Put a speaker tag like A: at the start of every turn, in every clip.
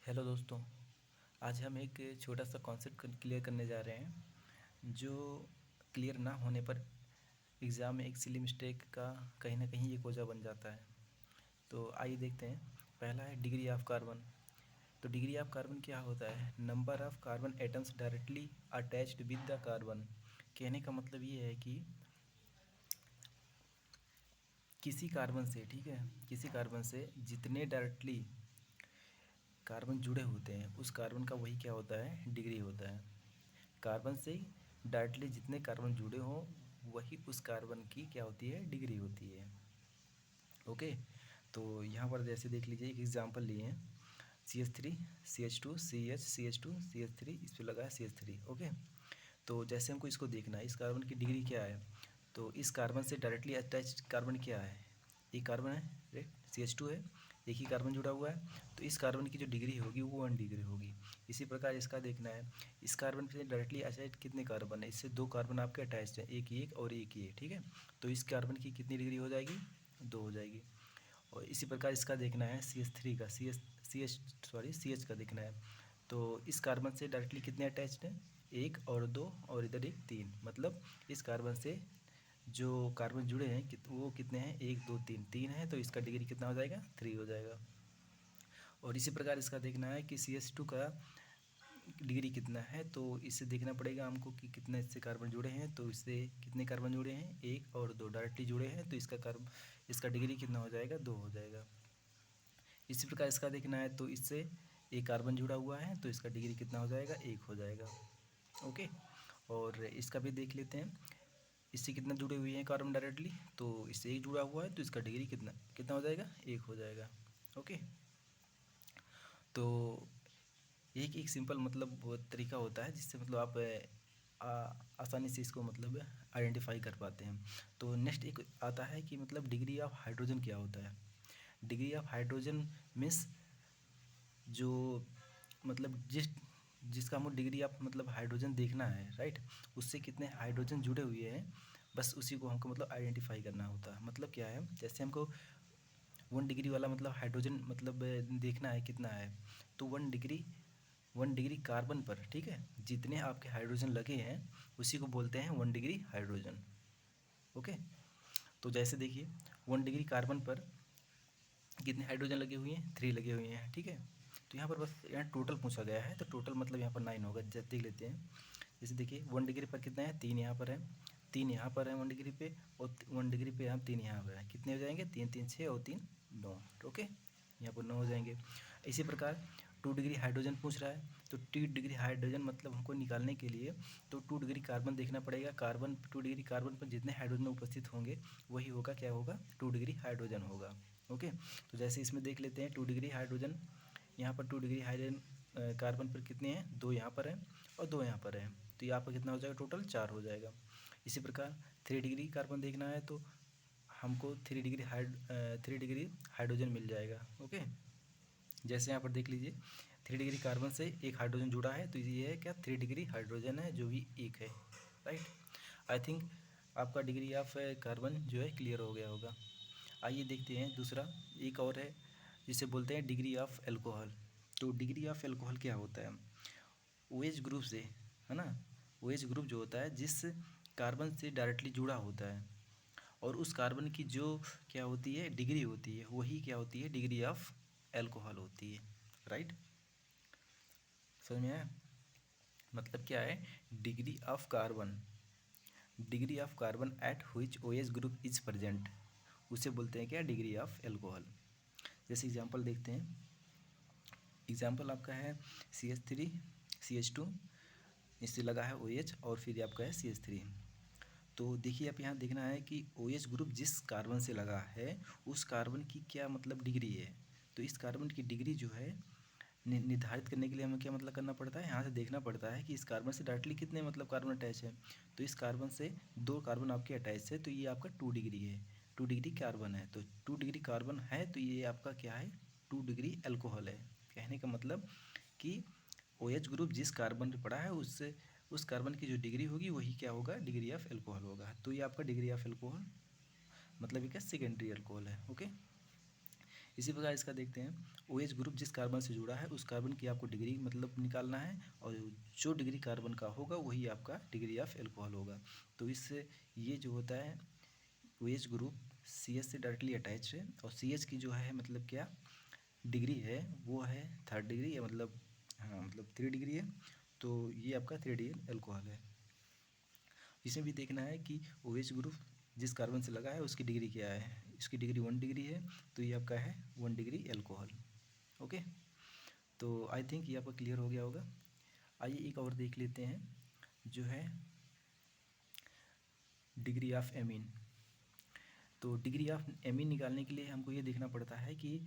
A: Hello दोस्तों। आज हम एक छोटा सा कॉन्सेप्ट क्लियर करने जा रहे हैं जो क्लियर ना होने पर एग्ज़ाम में एक सिली मिस्टेक का कहीं ना कहीं एक वजह बन जाता है। तो आइए देखते हैं। पहला है डिग्री ऑफ कार्बन। तो डिग्री ऑफ कार्बन क्या होता है? Number of carbon atoms directly attached with the carbon. कहने का मतलब ये है कि किसी कार्बन से, ठीक है, किसी कार्बन से जितने डायरेक्टली कार्बन जुड़े होते हैं उस कार्बन का वही क्या होता है? डिग्री होता है। कार्बन से डायरेक्टली जितने कार्बन जुड़े हों वही उस कार्बन की क्या होती है? डिग्री होती है। ओके। तो यहाँ पर जैसे देख लीजिए, एक एग्जांपल लिए हैं, CH3 CH2 CH CH2 CH3, इस पर लगा है CH3। ओके। तो जैसे हमको इसको देखना है, इस कार्बन की डिग्री क्या है। तो इस कार्बन से डायरेक्टली अटैच कार्बन क्या है? एक कार्बन है, राइट, CH2 है, एक ही कार्बन जुड़ा हुआ है। तो इस कार्बन की जो डिग्री होगी वो 1 डिग्री होगी। इसी प्रकार इसका देखना है, इस कार्बन से डायरेक्टली अटैच कितने कार्बन है? इससे 2 कार्बन आपके अटैच्ड हैं, एक ही एक और एक ही है, ठीक है। तो इस कार्बन की कितनी डिग्री हो जाएगी? 2 हो जाएगी। और इसी प्रकार इसका देखना है CH3 का, CH का देखना है। तो इस कार्बन से डायरेक्टली कितने अटैच्ड हैं? 1 और 2 और इधर एक 3। मतलब इस कार्बन से जो कार्बन जुड़े हैं वो कितने हैं? 1 2 3, 3 है। तो इसका डिग्री कितना हो जाएगा? 3 हो जाएगा। और इसी प्रकार इसका देखना है कि CH2 का डिग्री कितना है। तो इससे देखना पड़ेगा हमको कि कितने इससे कार्बन जुड़े हैं। तो इससे कितने कार्बन जुड़े हैं? 1 और 2 डायरेक्टली जुड़े हैं। तो इसका डिग्री कितना हो जाएगा? 2 हो जाएगा। इसी प्रकार इसका देखना है, तो इससे एक कार्बन जुड़ा हुआ है तो इसका डिग्री कितना हो जाएगा? 1 हो जाएगा। ओके। और इसका भी देख लेते हैं, इससे कितना जुड़े हुए हैं कार्बन डायरेक्टली। तो इससे एक जुड़ा हुआ है तो इसका डिग्री कितना कितना हो जाएगा? 1 हो जाएगा। ओके। तो एक एक सिंपल मतलब वो तरीका होता है जिससे मतलब आप आसानी से इसको मतलब आइडेंटिफाई कर पाते हैं। तो नेक्स्ट एक आता है कि मतलब डिग्री ऑफ हाइड्रोजन क्या होता है। डिग्री ऑफ हाइड्रोजन मीन्स जो मतलब जिसका हमको डिग्री ऑफ मतलब हाइड्रोजन देखना है, राइट, उससे कितने हाइड्रोजन जुड़े हुए हैं, बस उसी को हमको मतलब आइडेंटिफाई करना होता है। मतलब क्या है, जैसे हमको 1 डिग्री वाला मतलब हाइड्रोजन मतलब देखना है कितना है। तो 1 डिग्री कार्बन पर, ठीक है, जितने आपके हाइड्रोजन लगे हैं उसी को बोलते हैं 1 डिग्री हाइड्रोजन। ओके। तो जैसे देखिए 1 डिग्री कार्बन पर कितने हाइड्रोजन लगे हुए हैं? 3 लगे हुए हैं, ठीक है। तो यहाँ पर बस यहाँ टोटल पूछा गया है तो टोटल मतलब यहाँ पर 9 होगा। जैसे देख लेते हैं, जैसे देखिए 1 डिग्री पर कितना है? 3 यहाँ पर है, 3 यहाँ पर है 1 डिग्री पे, और 1 डिग्री पे हम 3 यहाँ पर है। कितने हो जाएंगे? 3 3 6 और 3 9। ओके, यहाँ पर 9 हो जाएंगे। इसी प्रकार 2 डिग्री हाइड्रोजन पूछ रहा है, तो 2 डिग्री हाइड्रोजन मतलब हमको निकालने के लिए तो 2 डिग्री कार्बन देखना पड़ेगा। कार्बन 2 डिग्री कार्बन पर जितने हाइड्रोजन उपस्थित होंगे वही होगा, क्या होगा? 2 डिग्री हाइड्रोजन होगा। ओके। तो जैसे इसमें देख लेते हैं 2 डिग्री हाइड्रोजन, यहाँ पर 2 डिग्री हाइड्रोजन कार्बन पर कितने हैं? 2 यहाँ पर हैं और 2 यहाँ पर हैं। तो ये आपका कितना हो जाएगा? टोटल 4 हो जाएगा। इसी प्रकार 3 डिग्री कार्बन देखना है तो हमको 3 डिग्री हाइड्रोजन मिल जाएगा। ओके। जैसे यहाँ पर देख लीजिए 3 डिग्री कार्बन से एक हाइड्रोजन जुड़ा है तो ये है क्या? 3 डिग्री हाइड्रोजन है जो भी एक है, राइट। आई थिंक आपका डिग्री ऑफ कार्बन जो है क्लियर हो गया होगा। आइए देखते हैं दूसरा, एक और है जिसे बोलते हैं डिग्री ऑफ एल्कोहल। तो डिग्री ऑफ एल्कोहल क्या होता है? OH ग्रुप से, है ना, OH ग्रुप जो होता है जिस कार्बन से डायरेक्टली जुड़ा होता है और उस कार्बन की जो क्या होती है? डिग्री होती है, वही क्या होती है? डिग्री ऑफ एल्कोहल होती है, राइट। समझ में आया? मतलब क्या है? Degree of carbon, degree of carbon at which OH group is present, उसे बोलते हैं क्या? Degree of alcohol. जैसे एग्जांपल देखते हैं, एग्जांपल आपका है CH3 CH2, इससे लगा है OH और फिर आपका है CH3। तो देखिए आप यहाँ देखना है कि OH ग्रुप जिस कार्बन से लगा है उस कार्बन की क्या मतलब डिग्री है। तो इस कार्बन की डिग्री जो है निर्धारित करने के लिए हमें क्या मतलब करना पड़ता है? यहाँ से देखना पड़ता है कि इस कार्बन से डायरेक्टली कितने मतलब कार्बन अटैच है। तो इस कार्बन से 2 कार्बन आपके अटैच है तो ये आपका 2 डिग्री है, 2 डिग्री कार्बन है। तो 2 डिग्री कार्बन है तो ये आपका क्या है? 2 डिग्री एल्कोहल है। कहने का मतलब कि OH ग्रुप जिस कार्बन पे पड़ा है उससे उस कार्बन की जो डिग्री होगी वही क्या होगा? डिग्री ऑफ एल्कोहल होगा। तो ये आपका डिग्री ऑफ एल्कोहल मतलब ये क्या? सेकेंडरी एल्कोहल है। ओके। इसी प्रकार इसका देखते हैं, ओ एच ग्रुप जिस कार्बन से जुड़ा है उस कार्बन की आपको डिग्री मतलब निकालना है, और जो डिग्री कार्बन का होगा वही आपका डिग्री ऑफ एल्कोहल होगा। तो इससे ये जो होता है O H group C H से डायरेक्टली अटैच है, और सी एच की जो है मतलब क्या डिग्री है वो है 3rd डिग्री है, मतलब हाँ मतलब 3 डिग्री है। तो ये आपका 3 डिग्री एल्कोहल है। इसमें भी देखना है कि ओ एच ग्रुप जिस कार्बन से लगा है उसकी डिग्री क्या है। इसकी डिग्री 1 डिग्री है, तो ये आपका है 1 डिग्री एल्कोहल। ओके, तो आई थिंक ये आपका क्लियर हो गया होगा। आइए एक और देख लेते हैं, जो है डिग्री ऑफ एमीन। तो डिग्री ऑफ एमीन निकालने के लिए हमको ये देखना पड़ता है कि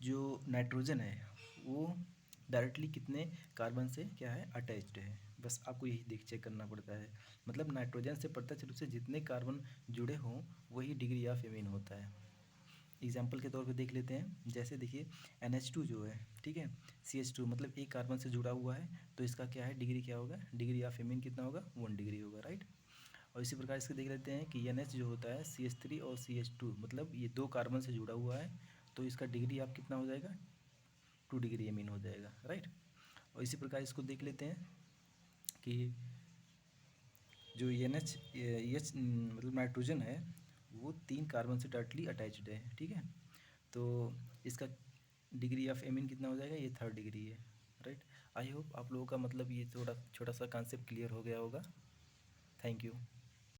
A: जो नाइट्रोजन है वो डायरेक्टली कितने कार्बन से क्या है अटैच्ड है, बस आपको यही देख चेक करना पड़ता है। मतलब नाइट्रोजन से प्रत्यक्ष रूप से जितने कार्बन जुड़े हों वही डिग्री ऑफ एमीन होता है। एग्जाम्पल के तौर पे देख लेते हैं, जैसे देखिए NH2 जो है, ठीक है, CH2 मतलब एक कार्बन से जुड़ा हुआ है, तो इसका क्या है डिग्री क्या होगा, डिग्री ऑफ एमीन कितना होगा 1 डिग्री होगा, राइट। और इसी प्रकार इसके देख लेते हैं कि NH जो होता है CH3 और CH2 मतलब ये 2 कार्बन से जुड़ा हुआ है, तो इसका डिग्री आप कितना हो जाएगा 2 डिग्री एमीन हो जाएगा, राइट। और इसी प्रकार इसको देख लेते हैं कि जो एच मतलब नाइट्रोजन है वो 3 कार्बन से डायरेक्टली अटैच्ड है, ठीक है। तो इसका डिग्री ऑफ एमीन कितना हो जाएगा, ये 3rd डिग्री है, राइट। आई होप आप लोगों का मतलब ये थोड़ा छोटा सा कॉन्सेप्ट क्लियर हो गया होगा। Thank you.